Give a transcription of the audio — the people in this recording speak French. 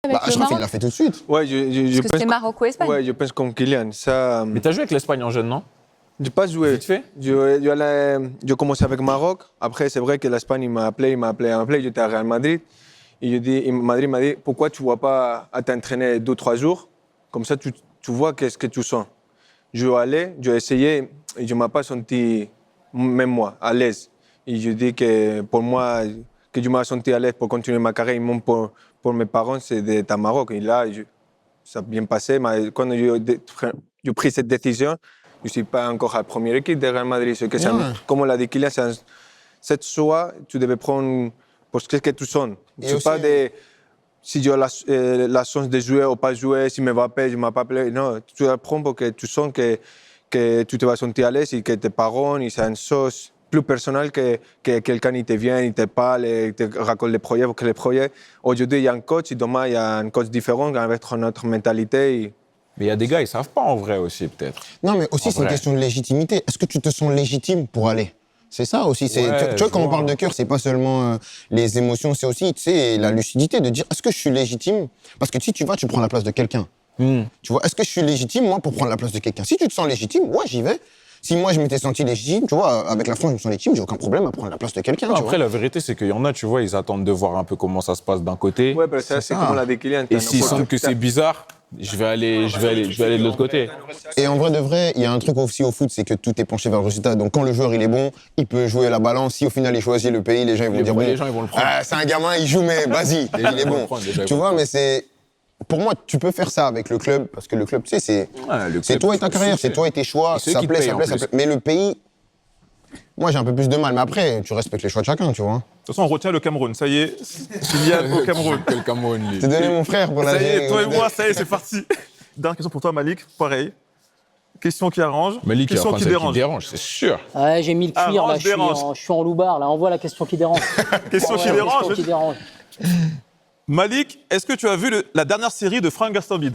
avec je le crois qu'il Maroc? l'a fait tout de suite. Ouais, Parce que c'était Maroc-Espagne. Ouais, je pense comme Kylian. Ça, Mais t'as joué avec l'Espagne en jeune, non? j'ai pas joué. Vite fait? Je commençais avec Maroc. Après, c'est vrai que l'Espagne il m'a appelé. J'étais à Real Madrid. Et Madrid m'a dit, pourquoi tu ne vas pas à t'entraîner 2-3 jours? Comme ça, tu vois qu'est-ce que tu sens. Je vais aller, j'ai essayé et je ne m'ai pas senti, même moi, à l'aise. Et je dis que pour moi, que je m'ai senti à l'aise pour continuer ma carrière, et même pour mes parents, c'est d'être à Maroc. Et là, ça a bien passé. Mais quand j'ai pris cette décision, je ne suis pas encore à la première équipe de Real Madrid. Comme on l'a dit, Kylian, cette choix, tu devais prendre pour ce que tu sens. Ce n'est pas de si j'ai la chance de jouer ou pas jouer, si me va appeler, je ne m'ai pas appelé. Non, tu apprends parce que tu sens que tu te vas sentir à l'aise et que tes parents, c'est une chose plus personnelle que quelqu'un qui te vient, il te parle, il te raconte les projets. Parce que les projets, aujourd'hui, il y a un coach et demain, il y a un coach différent avec notre mentalité. Mais il y a des gars, ils ne savent pas en vrai aussi, peut-être. Non, mais aussi, c'est une question de légitimité. Est-ce que tu te sens légitime pour aller? C'est ça aussi. Ouais, tu vois, quand on parle de cœur, c'est pas seulement les émotions, c'est aussi la lucidité de dire est-ce que je suis légitime? Parce que si tu vas, tu prends la place de quelqu'un. Tu vois, est-ce que je suis légitime, moi, pour prendre la place de quelqu'un? Si tu te sens légitime, ouais, j'y vais. Si moi, je m'étais senti légitime, tu vois, avec la France, je me sens légitime, j'ai aucun problème à prendre la place de quelqu'un. Après, la vérité, c'est qu'il y en a, tu vois, ils attendent de voir un peu comment ça se passe d'un côté. Ouais, c'est comme on l'a dit, Kylian. Et s'ils sentent que c'est bizarre, je vais aller de l'autre côté. Et en vrai de vrai, il y a un truc aussi au foot, c'est que tout est penché vers le résultat. Donc quand le joueur il est bon, il peut jouer à la balance. Si au final il choisit le pays, les gens ils vont dire bon, les gens ils vont le prendre. C'est un gamin, il joue mais vas-y, il est bon. Tu vois, mais c'est pour moi, tu peux faire ça avec le club parce que le club, tu sais, c'est toi et ta carrière, c'est toi et tes choix. Ça plaît, ça plaît, ça plaît. Mais le pays, moi j'ai un peu plus de mal. Mais après, tu respectes les choix de chacun, tu vois. De toute façon, on retient le Cameroun. Ça y est, Kylian au Cameroun. Le Cameroun, lui. T'es donné mon frère pour la Ça y est, toi et moi, ça y est, c'est parti. Dernière question pour toi, Malik. Pareil. Question qui arrange. Malik, question qui dérange. c'est sûr. Ouais, j'ai mis le cuir, là, Dérange. je suis en loupard, là. Envoie la question qui dérange. Question qui dérange. Question qui dérange. Malik, est-ce que tu as vu la dernière série de Frank Gastambide?